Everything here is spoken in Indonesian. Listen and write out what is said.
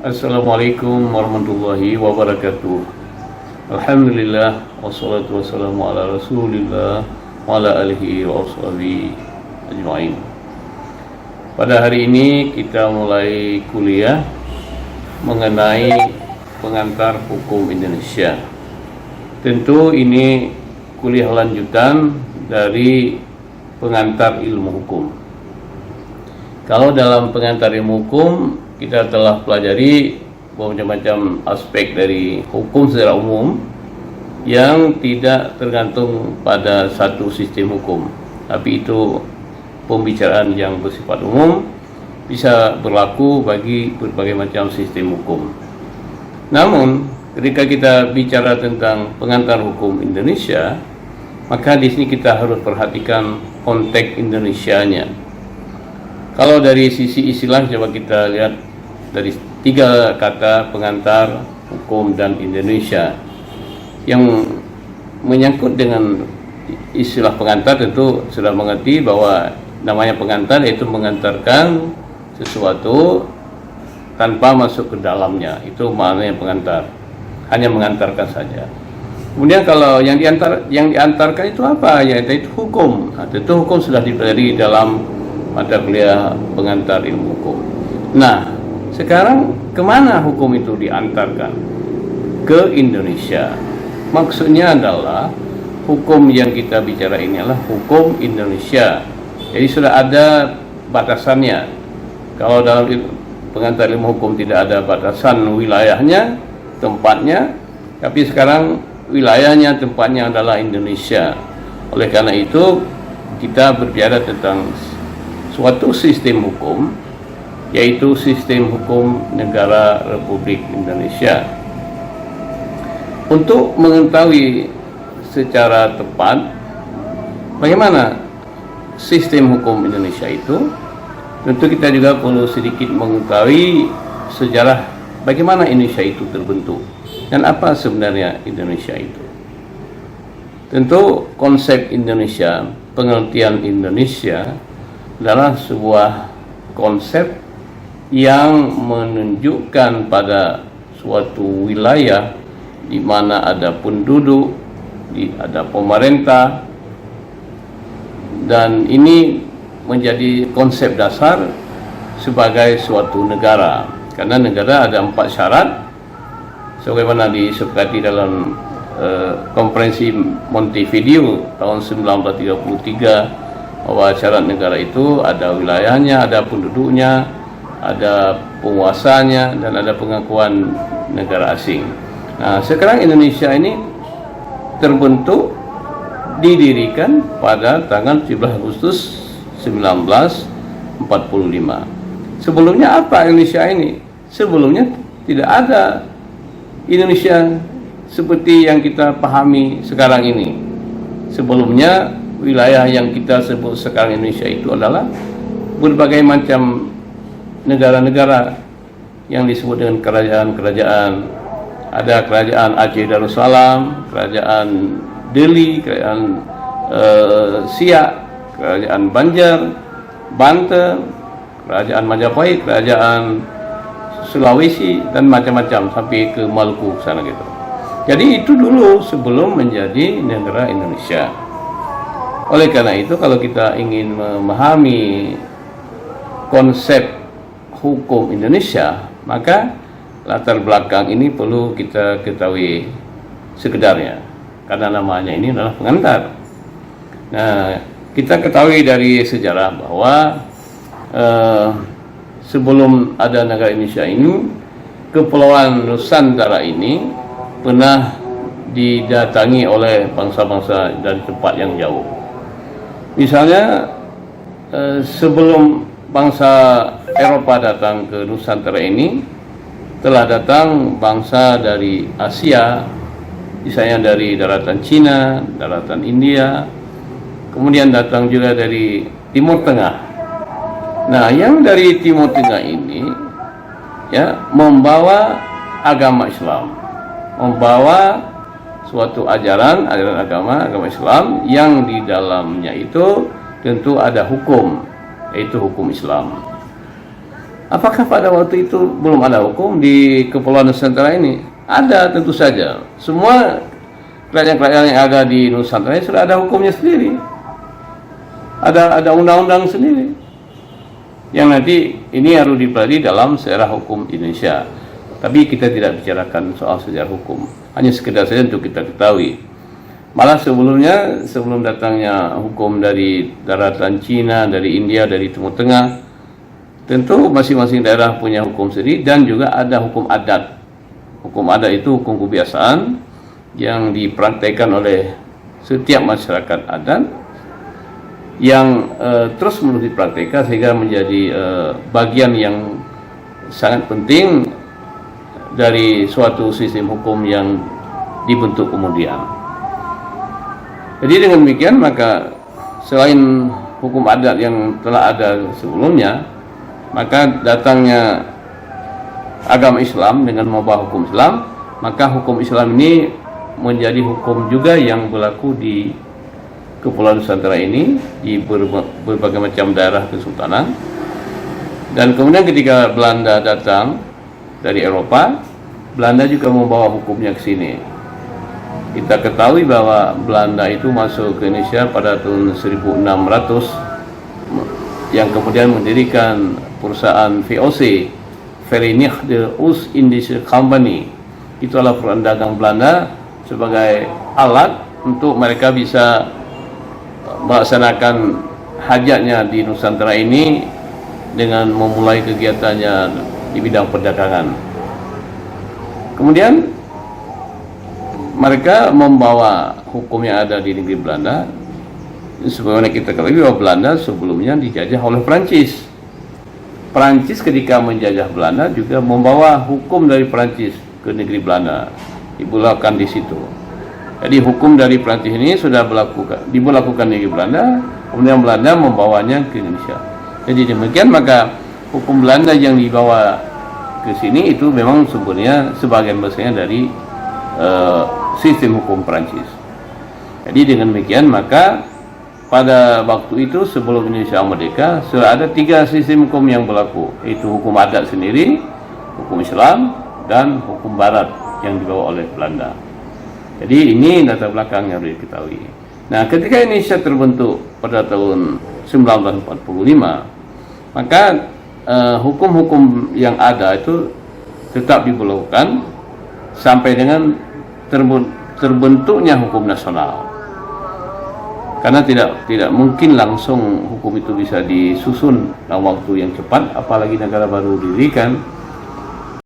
Assalamualaikum warahmatullahi wabarakatuh. Alhamdulillah wassalatu wassalamu ala Rasulillah wa ala alihi wa washabihi ajma'in. Pada hari ini kita mulai kuliah mengenai pengantar hukum Indonesia. Tentu ini kuliah lanjutan dari pengantar ilmu hukum. Kalau dalam pengantar ilmu hukum kita telah pelajari macam-macam aspek dari hukum secara umum yang tidak tergantung pada satu sistem hukum, tapi itu pembicaraan yang bersifat umum, bisa berlaku bagi berbagai macam sistem hukum. Namun ketika kita bicara tentang pengantar hukum Indonesia, maka di sini kita harus perhatikan konteks Indonesianya. Kalau dari sisi istilah, coba kita lihat dari tiga kata pengantar, hukum, dan Indonesia. Yang menyangkut dengan istilah pengantar tentu sudah mengerti bahwa namanya pengantar yaitu mengantarkan sesuatu tanpa masuk ke dalamnya. Itu maknanya pengantar, hanya mengantarkan saja. Kemudian kalau yang diantarkan itu apa? Yaitu hukum. Nah, tentu hukum sudah dipelajari dalam mata kuliah pengantar ilmu hukum. Nah, sekarang kemana hukum itu diantarkan? Ke Indonesia. Maksudnya adalah hukum yang kita bicara ini adalah hukum Indonesia. Jadi sudah ada batasannya. Kalau dalam pengantar ilmu hukum tidak ada batasan wilayahnya, tempatnya, tapi sekarang wilayahnya, tempatnya adalah Indonesia. Oleh karena itu kita berbicara tentang suatu sistem hukum, yaitu sistem hukum negara Republik Indonesia. Untuk mengetahui secara tepat bagaimana sistem hukum Indonesia itu, tentu kita juga perlu sedikit mengetahui sejarah bagaimana Indonesia itu terbentuk dan apa sebenarnya Indonesia itu. Tentu konsep Indonesia, pengertian Indonesia adalah sebuah konsep yang menunjukkan pada suatu wilayah di mana ada penduduk, ada pemerintah, dan ini menjadi konsep dasar sebagai suatu negara. Karena negara ada 4 syarat sebagaimana disepakati dalam konferensi Montevideo tahun 1933, bahwa syarat negara itu ada wilayahnya, ada penduduknya, ada penguasanya, dan ada pengakuan negara asing. Nah, sekarang Indonesia ini terbentuk, didirikan pada tanggal 17 Agustus 1945. Sebelumnya apa Indonesia ini? Sebelumnya tidak ada Indonesia seperti yang kita pahami sekarang ini. Sebelumnya wilayah yang kita sebut sekarang Indonesia itu adalah berbagai macam negara-negara yang disebut dengan kerajaan-kerajaan. Ada kerajaan Aceh Darussalam, kerajaan Delhi, kerajaan Siak, kerajaan Banjar, Banten, kerajaan Majapahit, kerajaan Sulawesi, dan macam-macam sampai ke Maluku sana gitu. Jadi itu dulu sebelum menjadi negara Indonesia. Oleh karena itu kalau kita ingin memahami konsep hukum Indonesia, maka latar belakang ini perlu kita ketahui sekedarnya, karena namanya ini adalah pengantar. Nah, kita ketahui dari sejarah bahwa sebelum ada negara Indonesia ini, Kepulauan Nusantara ini pernah didatangi oleh bangsa-bangsa dari tempat yang jauh. Misalnya sebelum bangsa Eropa datang ke Nusantara ini, telah datang bangsa dari Asia, misalnya dari daratan Cina, daratan India, kemudian datang juga dari Timur Tengah. Nah, yang dari Timur Tengah ini ya membawa agama Islam, membawa suatu ajaran agama Islam yang di dalamnya itu tentu ada hukum, yaitu hukum Islam. Apakah pada waktu itu belum ada hukum di Kepulauan Nusantara ini? Ada, tentu saja. Semua kerajaan-kerajaan yang ada di Nusantara sudah ada hukumnya sendiri. Ada undang-undang sendiri. Yang nanti ini harus dipelajari dalam sejarah hukum Indonesia. Tapi kita tidak bicarakan soal sejarah hukum. Hanya sekedar saja untuk kita ketahui. Malah sebelumnya, sebelum datangnya hukum dari daratan Cina, dari India, dari Timur Tengah, tentu masing-masing daerah punya hukum sendiri dan juga ada hukum adat. Hukum adat itu hukum kebiasaan yang dipraktekkan oleh setiap masyarakat adat yang terus menerus dipraktekkan sehingga menjadi bagian yang sangat penting dari suatu sistem hukum yang dibentuk kemudian. Jadi dengan demikian maka selain hukum adat yang telah ada sebelumnya, maka datangnya agama Islam dengan membawa hukum Islam, maka hukum Islam ini menjadi hukum juga yang berlaku di Kepulauan Nusantara ini, di berbagai macam daerah kesultanan. Dan kemudian ketika Belanda datang dari Eropa, Belanda juga membawa hukumnya ke sini. Kita ketahui bahwa Belanda itu masuk ke Indonesia pada tahun 1600 yang kemudian mendirikan perusahaan VOC, Verenigde Oost-Indische Company. Itu adalah perusahaan dagang Belanda sebagai alat untuk mereka bisa melaksanakan hajatnya di Nusantara ini dengan memulai kegiatannya di bidang perdagangan. Kemudian mereka membawa hukum yang ada di negeri Belanda. Sebagaimana kita ketahui bahwa Belanda sebelumnya dijajah oleh Perancis. Perancis ketika menjajah Belanda juga membawa hukum dari Perancis ke negeri Belanda, diberlakukan di situ. Jadi hukum dari Perancis ini sudah diberlakukan di negeri Belanda, kemudian Belanda membawanya ke Indonesia. Jadi demikian maka hukum Belanda yang dibawa ke sini itu memang sebenarnya sebagian besarnya dari sistem hukum Perancis. Jadi dengan demikian maka pada waktu itu sebelum Indonesia merdeka sudah ada 3 sistem hukum yang berlaku, yaitu hukum adat sendiri, hukum Islam, dan hukum Barat yang dibawa oleh Belanda. Jadi ini latar belakang yang harus diketahui. Nah, ketika Indonesia terbentuk pada tahun 1945, maka hukum-hukum yang ada itu tetap diberlakukan sampai dengan terbentuknya hukum nasional. Karena tidak mungkin langsung hukum itu bisa disusun dalam waktu yang cepat, apalagi negara baru didirikan.